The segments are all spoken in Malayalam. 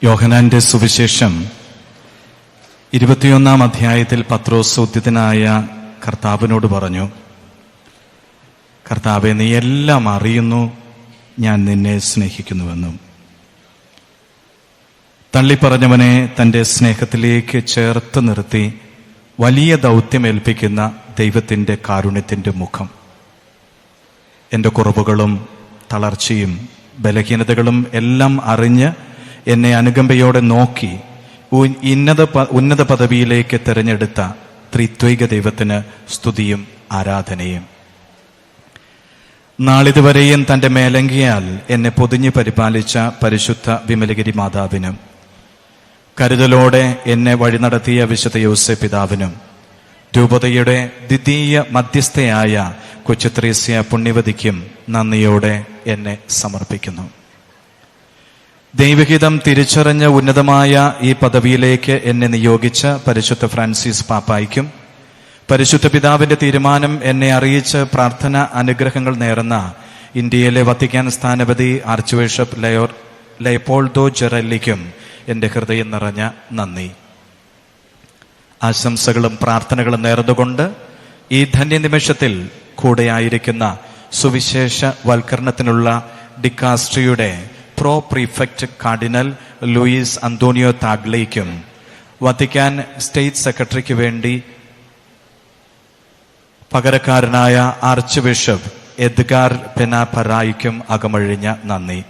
യോഹന്നാന്റെ സുവിശേഷം 21 അധ്യായത്തിൽ പത്രോസ് ഉദ്ധിതനായ കർത്താവിനോട് പറഞ്ഞു, കർത്താവേ, നീ എല്ലാം അറിയുന്നു, ഞാൻ നിന്നെ സ്നേഹിക്കുന്നുവെന്നും. തള്ളിപ്പറഞ്ഞവനെ തൻ്റെ സ്നേഹത്തിലേക്ക് ചേർത്ത് നിർത്തി വലിയ ദൗത്യമേൽപ്പിക്കുന്ന ദൈവത്തിൻ്റെ കാരുണ്യത്തിൻ്റെ മുഖം. എൻ്റെ കുറവുകളും തളർച്ചയും ബലഹീനതകളും എല്ലാം അറിഞ്ഞ് എന്നെ അനുകമ്പയോടെ നോക്കി ഉന്നത പദവിയിലേക്ക് തിരഞ്ഞെടുത്ത ത്രിത്വൈക ദൈവത്തിന് സ്തുതിയും ആരാധനയും. നാളിതുവരെയും തൻ്റെ മേലങ്കിയാൽ എന്നെ പൊതിഞ്ഞു പരിപാലിച്ച പരിശുദ്ധ വിമലഗിരി മാതാവിനും, കരുതലോടെ എന്നെ വഴി നടത്തിയ വിശുദ്ധ യോസേപ്പ് പിതാവിനും, രൂപതയുടെ ദ്വിതീയ മധ്യസ്ഥയായ കൊച്ചുത്രേസ്യ പുണ്യവതിക്കും നന്ദിയോടെ എന്നെ സമർപ്പിക്കുന്നു. ദൈവഹിതം തിരിച്ചറിഞ്ഞ ഉന്നതമായ ഈ പദവിയിലേക്ക് എന്നെ നിയോഗിച്ച പരിശുദ്ധ ഫ്രാൻസിസ് പാപ്പായ്ക്കും, പരിശുദ്ധ പിതാവിന്റെ തീരുമാനം എന്നെ അറിയിച്ച് പ്രാർത്ഥന അനുഗ്രഹങ്ങൾ നേർന്ന ഇന്ത്യയിലെ വത്തിക്കാൻ സ്ഥാനപതി ആർച്ച് ബിഷപ്പ് ലയോപോൾഡോ ജെറല്ലിക്കും എൻ്റെ ഹൃദയം നിറഞ്ഞ നന്ദി. ആശംസകളും പ്രാർത്ഥനകളും നേർന്നുകൊണ്ട് ഈ ധന്യനിമിഷത്തിൽ കൂടെയായിരിക്കുന്ന സുവിശേഷ വൽക്കരണത്തിനുള്ള ഡിക്കാസ്ട്രിയുടെ pro prefect cardinal Luis Antonio താഗ്ലേക്കും, വത്തിക്കാൻ സ്റ്റേറ്റ് സെക്രട്ടറിക്ക് വേണ്ടി പകരക്കാരനായ ആർച്ച് ബിഷപ്പ് എദ്ഗാർ പെനാപറായിക്കും അകമഴിഞ്ഞ നന്ദി.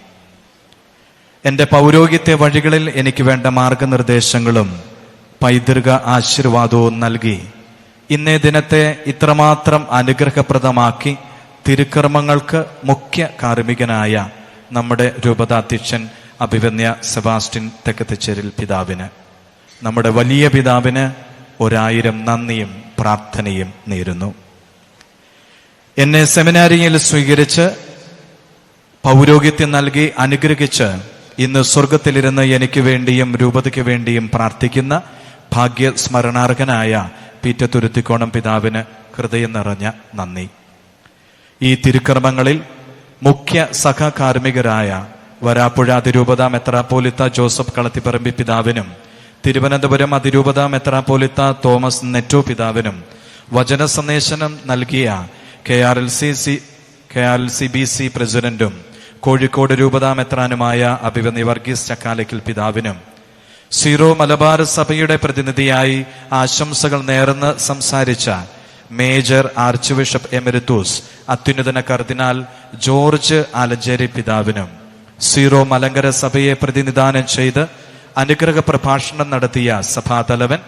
എൻ്റെ പൗരോഹിത്യ വഴികളിൽ എനിക്ക് വേണ്ട മാർഗനിർദ്ദേശങ്ങളും പൈതൃക ആശീർവാദവും നൽകി ഇന്നേ ദിനത്തെ ഇത്രമാത്രം അനുഗ്രഹപ്രദമാക്കി തിരുക്കർമ്മങ്ങൾക്ക് മുഖ്യ കാർമ്മികനായ നമ്മുടെ രൂപതാധ്യക്ഷൻ അഭിവന്യ സെബാസ്റ്റ്യൻ തെക്കത്തിച്ചേരിൽ പിതാവിന്, നമ്മുടെ വലിയ പിതാവിന് 1000 നന്ദിയും പ്രാർത്ഥനയും നേരുന്നു. എന്നെ സെമിനാരിയിൽ സ്വീകരിച്ച് പൗരോഹിത്യം നൽകി അനുഗ്രഹിച്ച് ഇന്ന് സ്വർഗത്തിലിരുന്ന് എനിക്ക് വേണ്ടിയും രൂപതയ്ക്ക് വേണ്ടിയും പ്രാർത്ഥിക്കുന്ന ഭാഗ്യസ്മരണാർഹനായ പീറ്റത്തുരുത്തിക്കോണം പിതാവിന് ഹൃദയം നിറഞ്ഞ നന്ദി. ഈ തിരുക്കർമ്മങ്ങളിൽ മുഖ്യ സഹകാർമ്മികരായ വരാപ്പുഴ അതിരൂപത മെത്രാപ്പോലിത്ത ജോസഫ് കളത്തിപ്പറമ്പി പിതാവിനും, തിരുവനന്തപുരം അതിരൂപത മെത്രാപ്പോലിത്ത തോമസ് നെറ്റോ പിതാവിനും, വചന സന്ദേശനം നൽകിയ KRLCBC പ്രസിഡന്റും കോഴിക്കോട് രൂപതാ മെത്രാനുമായ അഭിവന്യ വർഗീസ് ചക്കാലയ്ക്കൽ പിതാവിനും, സീറോ മലബാർ സഭയുടെ പ്രതിനിധിയായി ആശംസകൾ നേർന്ന് സംസാരിച്ച മേജർ ആർച്ച് ബിഷപ്പ് എമെരിറ്റൂസ് അത്യുന്നതന കർദിനാൾ ജോർജ് ആലഞ്ചേരി പിതാവിനും, സീറോ മലങ്കര സഭയെ പ്രതിനിധാനം ചെയ്ത് അനുഗ്രഹ പ്രഭാഷണം നടത്തിയ സഭാതലവൻ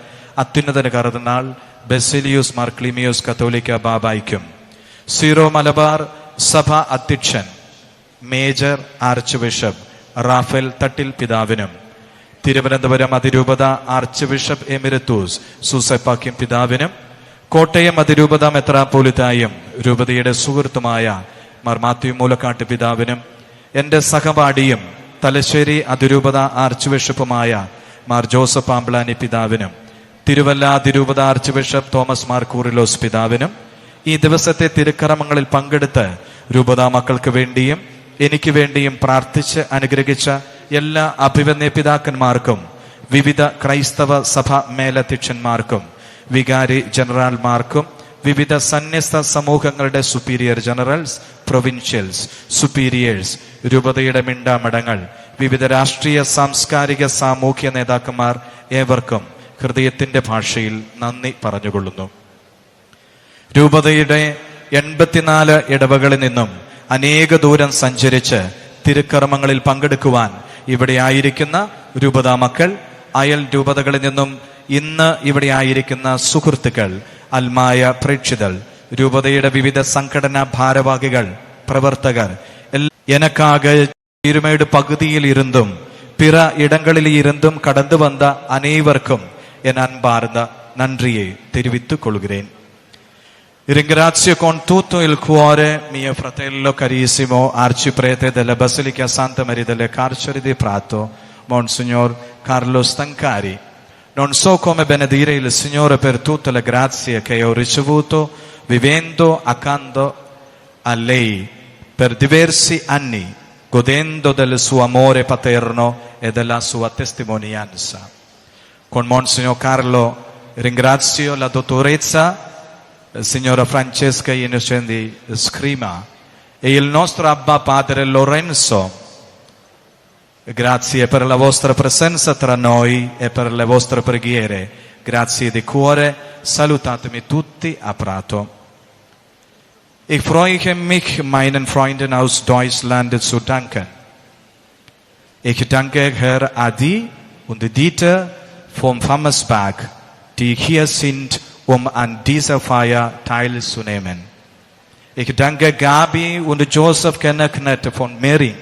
അത്യുന്നതന കർദിനാൾ ബെസിലിയൂസ് മാർ ക്ലീമിയോസ് കത്തോലിക്ക ബാബായ്ക്കും, സീറോ മലബാർ സഭ അധ്യക്ഷൻ major arch bishop Raphael Thattil പിതാവിനും, തിരുവനന്തപുരം അതിരൂപത ആർച്ച് ബിഷപ്പ് എമിരത്തൂസ് സൂസപ്പാക്യം പിതാവിനും, കോട്ടയം അതിരൂപത മെത്രാപ്പോലിത്തായും രൂപതയുടെ സുഹൃത്തുമായ മാർ മാത്യു മൂലക്കാട്ട് പിതാവിനും, എൻ്റെ സഹപാഠിയും തലശ്ശേരി അതിരൂപത ആർച്ച് ബിഷപ്പുമായ മാർ ജോസഫ് ആംബ്ലാനി പിതാവിനും, തിരുവല്ല അതിരൂപത archbishop Thomas Mar Koorilos പിതാവിനും, ഈ ദിവസത്തെ തിരുക്കർമ്മങ്ങളിൽ പങ്കെടുത്ത് രൂപതാ മക്കൾക്ക് വേണ്ടിയും എനിക്ക് വേണ്ടിയും പ്രാർത്ഥിച്ച് അനുഗ്രഹിച്ച എല്ലാ അഭിവന്യ പിതാക്കന്മാർക്കും, വിവിധ ക്രൈസ്തവ സഭ മേലധ്യക്ഷന്മാർക്കും, വികാരി ജനറൽമാർക്കും, വിവിധ സന്യസ്ത സമൂഹങ്ങളുടെ സുപ്പീരിയർ ജനറൽസ്, പ്രൊവിൻഷ്യൽസ്, സുപ്പീരിയേഴ്സ്, രൂപതയുടെ മിണ്ടാമടങ്ങൾ, വിവിധ രാഷ്ട്രീയ സാംസ്കാരിക സാമൂഹ്യ നേതാക്കന്മാർ ഏവർക്കും ഹൃദയത്തിന്റെ ഭാഷയിൽ നന്ദി പറഞ്ഞുകൊള്ളുന്നു. രൂപതയുടെ 84 ഇടവകളിൽ നിന്നും അനേക ദൂരം സഞ്ചരിച്ച് തിരുക്കർമ്മങ്ങളിൽ പങ്കെടുക്കുവാൻ ഇവിടെ ആയിരിക്കുന്ന രൂപതാ മക്കൾ, അയൽ രൂപതകളിൽ നിന്നും ഇന്ന് ഇവിടെ ആയിരിക്കുന്ന സുഹൃത്തുക്കൾ, അൽമായ പ്രേക്ഷിതർ, രൂപതയുടെ വിവിധ സംഘടനാ ഭാരവാഹികൾ, പ്രവർത്തകർ, എനക്കാക ഇരുമയുടെ പകുതിയിൽ ഇരുന്നും പിற ഇടങ്ങളിൽ ഇരുന്നും കടന്നു വന്ന അനേവർക്കും N അൻപാർന്ന നന്ദിയെ തെരുവിത്തു കൊള്ളുகிறேன். Ringrazio con tutto il cuore mio fratello carissimo arciprete della Basilica Santa Maria delle Carceri di Prato, Monsignor Carlo Stancari. Non so come benedire il Signore per tutte le grazie che ho ricevuto vivendo accanto a lei per diversi anni, godendo del suo amore paterno e della sua testimonianza. Con Monsignor Carlo ringrazio la dottoressa signora Francesca Innocendi Scrima e il nostro Abba Padre Lorenzo. Grazie per la vostra presenza tra noi e per le vostre preghiere. Grazie di cuore, salutatemi tutti a Prato. Ich freue mich, meinen Freunden aus Deutschland zu danken. Ich danke Herr Adi und Dieter vom Fammersberg, die hier sind, um an dieser Feier teilzunehmen. Ich danke Gabi und Joseph Kenneknet von Mering,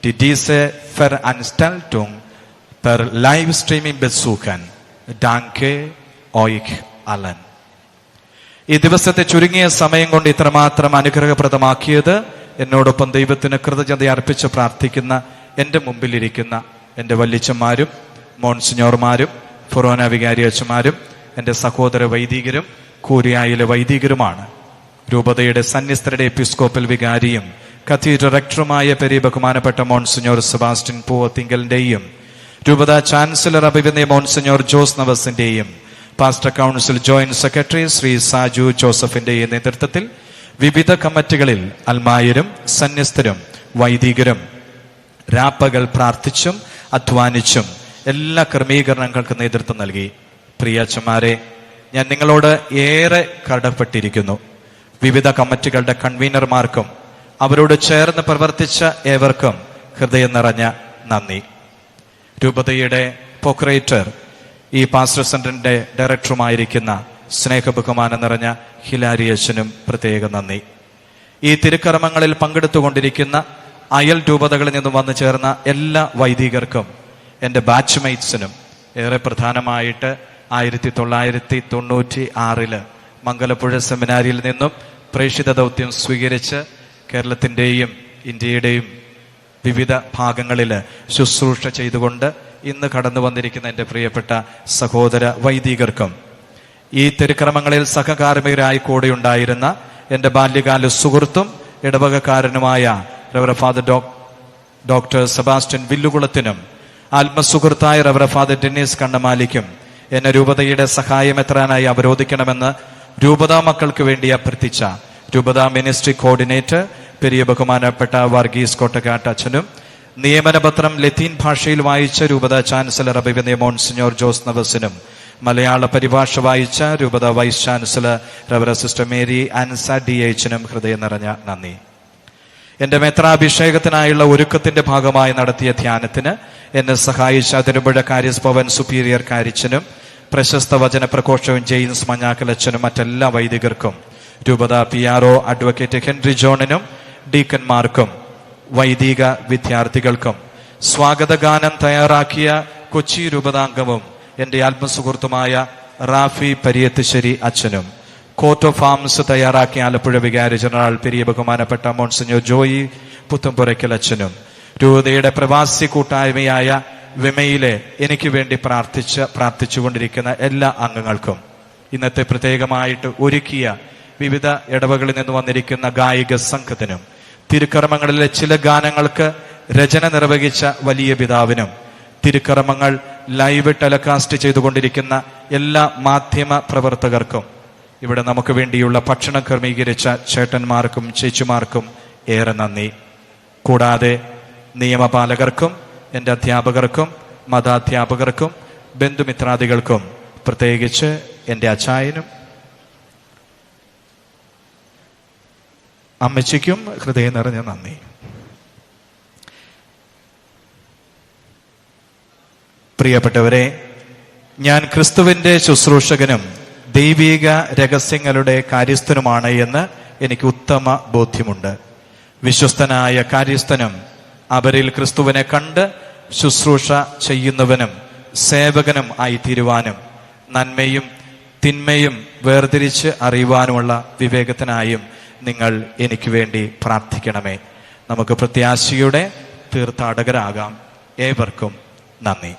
die diese Veranstaltung per Livestreaming besuchen. Danke euch allen. ഈ ദിവസത്തെ ചുരുങ്ങിയ സമയം കൊണ്ട് ഇത്രമാത്രം അനുഗ്രഹപ്രദമാക്കിയത് എന്നോടൊപ്പം ദൈവത്തിന് കൃതജ്ഞത അർപ്പിച്ച് പ്രാർത്ഥിക്കുന്ന എൻ്റെ മുമ്പിലിരിക്കുന്ന എൻ്റെ വല്യച്ഛന്മാരും മോൺസിഞ്ഞോർമാരും ഫൊറോന വികാരി അച്ഛന്മാരും എൻ്റെ സഹോദര വൈദികരും കൂരിയായിലെ വൈദികരുമാണ്. രൂപതയുടെ സന്യസ്തരുടെ എപ്പിസ്കോപ്പൽ വികാരിയും കത്തീഡ്രൽ റെക്ടറുമായ പെരിയ ബഹുമാനപ്പെട്ട മോൺസിഞ്ഞോർ സെബാസ്റ്റ്യൻ പൂവത്തിങ്കലിന്റെയും രൂപത ചാൻസലർ അഭിവന്യ മോൺസിഞ്ഞോർ ജോസ് നവസിന്റെയും pastor council joint secretary Shri Saju ജോസഫിന്റെയും നേതൃത്വത്തിൽ വിവിധ കമ്മിറ്റികളിൽ അൽമായരും സന്യസ്തരും വൈദികരും രാപ്പകൽ പ്രാർത്ഥിച്ചും അധ്വാനിച്ചും എല്ലാ ക്രമീകരണങ്ങൾക്ക് നേതൃത്വം നൽകി. പ്രിയ അച്ഛന്മാരെ, ഞാൻ നിങ്ങളോട് ഏറെ കടപ്പെട്ടിരിക്കുന്നു. വിവിധ കമ്മിറ്റികളുടെ കൺവീനർമാർക്കും അവരോട് ചേർന്ന് പ്രവർത്തിച്ച ഏവർക്കും ഹൃദയം നിറഞ്ഞ നന്ദി. രൂപതയുടെ പ്രൊക്യുറേറ്റർ, ഈ പാസ്റ്റർ സെന്ററിന്റെ ഡയറക്ടറുമായിരിക്കുന്ന സ്നേഹബഹുമാനം നിറഞ്ഞ ഹിലാരി അച്ഛനും പ്രത്യേക നന്ദി. ഈ തിരുക്കർമ്മങ്ങളിൽ പങ്കെടുത്തുകൊണ്ടിരിക്കുന്ന അയൽ രൂപതകളിൽ നിന്നും വന്നു ചേർന്ന എല്ലാ വൈദികർക്കും, എൻ്റെ ബാച്ച്മേറ്റ്സിനും, ഏറെ പ്രധാനമായിട്ട് 1996 മംഗലപ്പുഴ സെമിനാരിയിൽ നിന്നും പ്രേക്ഷിത ദൗത്യം സ്വീകരിച്ച് കേരളത്തിൻ്റെയും ഇന്ത്യയുടെയും വിവിധ ഭാഗങ്ങളിൽ ശുശ്രൂഷ ചെയ്തുകൊണ്ട് ഇന്ന് കടന്നു വന്നിരിക്കുന്ന എൻ്റെ പ്രിയപ്പെട്ട സഹോദര വൈദികർക്കും, ഈ തിരുക്രമങ്ങളിൽ സഹകാർമ്മികരായി കൂടെയുണ്ടായിരുന്ന എൻ്റെ ബാല്യകാല സുഹൃത്തും ഇടവകക്കാരനുമായ റവറ ഫാദർ ഡോക്ടർ സെബാസ്റ്റ്യൻ വില്ലുകുളത്തിനും ആത്മസുഹൃത്തായ റവറ ഫാദർ ഡെന്നീസ് കണ്ണമാലിക്കും എന്നെ രൂപതയുടെ സഹായമെത്രാനായി അവരോധിക്കണമെന്ന് രൂപതാ മക്കൾക്ക് വേണ്ടി അഭ്യർത്ഥിച്ച രൂപതാ മിനിസ്ട്രി കോർഡിനേറ്റർ പെരിയ ബഹുമാനപ്പെട്ട വർഗീസ് കോട്ടക്കാട്ട് അച്ഛനും നിയമനപത്രം ലത്തീൻ ഭാഷയിൽ വായിച്ച രൂപത ചാൻസലർ അഭിവന്യ മോൺസിഞ്ഞോർ ജോസ് നവസിനും മലയാള പരിഭാഷ വായിച്ച രൂപത vice chancellor റവറ sister Mary ആൻസ D എച്ചിനും ഹൃദയം നിറഞ്ഞ നന്ദി. എന്റെ മെത്രാഭിഷേകത്തിനായുള്ള ഒരുക്കത്തിന്റെ ഭാഗമായി നടത്തിയ ധ്യാനത്തിന് എന്നെ സഹായിച്ച തിരുമ്പുഴ കാരിസ് ഭവൻ സുപ്പീരിയർ കാരിച്ചനും പ്രശസ്ത വചന പ്രഘോഷവും ജെയിംസ് മഞ്ഞാക്കലച്ചനും മറ്റെല്ലാ വൈദികർക്കും, രൂപത PRO അഡ്വക്കേറ്റ് ഹെൻറി ജോണിനും ഡീക്കന്മാർക്കും വൈദിക വിദ്യാർത്ഥികൾക്കും, സ്വാഗതഗാനം തയ്യാറാക്കിയ കൊച്ചി രൂപതാംഗവും എൻ്റെ ആത്മസുഹൃത്തുമായ റാഫി പരിയത്തുശ്ശേരി അച്ഛനും, കോർട്ട് ഓഫ് ആംസ് തയ്യാറാക്കിയ ആലപ്പുഴ വികാരി ജനറൽ പെരിയ ബഹുമാനപ്പെട്ട മോൺസിഞ്ഞോർ ജോയി പുത്തമ്പുരയ്ക്കൽ അച്ഛനും, രൂപതയുടെ പ്രവാസി കൂട്ടായ്മയായ വിമയിലെ എനിക്ക് വേണ്ടി പ്രാർത്ഥിച്ചുകൊണ്ടിരിക്കുന്ന എല്ലാ അംഗങ്ങൾക്കും, ഇന്നത്തെ പ്രത്യേകമായിട്ട് ഒരുക്കിയ വിവിധ ഇടവകളിൽ നിന്ന് വന്നിരിക്കുന്ന ഗായിക സംഘത്തിനും, തിരുക്കർമ്മങ്ങളിലെ ചില ഗാനങ്ങൾക്ക് രചന നിർവഹിച്ച വലിയ പിതാവിനും, തിരുക്കർമ്മങ്ങൾ ലൈവ് ടെലികാസ്റ്റ് ചെയ്തുകൊണ്ടിരിക്കുന്ന എല്ലാ മാധ്യമ പ്രവർത്തകർക്കും, ഇവിടെ നമുക്ക് വേണ്ടിയുള്ള ഭക്ഷണം ക്രമീകരിച്ച ചേട്ടന്മാർക്കും ചേച്ചിമാർക്കും ഏറെ നന്ദി. കൂടാതെ നിയമപാലകർക്കും എൻ്റെ അധ്യാപകർക്കും മതാധ്യാപകർക്കും ബന്ധുമിത്രാദികൾക്കും, പ്രത്യേകിച്ച് എൻ്റെ അച്ചായനും അമ്മച്ചിക്കും ഹൃദയം നിറഞ്ഞ നന്ദി. പ്രിയപ്പെട്ടവരെ, ഞാൻ ക്രിസ്തുവിന്റെ ശുശ്രൂഷകനും ദൈവിക രഹസ്യങ്ങളുടെ കാര്യസ്ഥനുമാണ് എന്ന് എനിക്ക് ഉത്തമ ബോധ്യമുണ്ട്. വിശ്വസ്തനായ കാര്യസ്ഥനും അവരിൽ ക്രിസ്തുവിനെ കണ്ട് ശുശ്രൂഷ ചെയ്യുന്നവനും സേവകനും ആയിത്തീരുവാനും നന്മയും തിന്മയും വേർതിരിച്ച് അറിയുവാനുമുള്ള വിവേകത്തിനായും നിങ്ങൾ എനിക്ക് വേണ്ടി പ്രാർത്ഥിക്കണമേ. നമുക്ക് പ്രത്യാശയുടെ തീർത്ഥാടകരാകാം. ഏവർക്കും നന്ദി.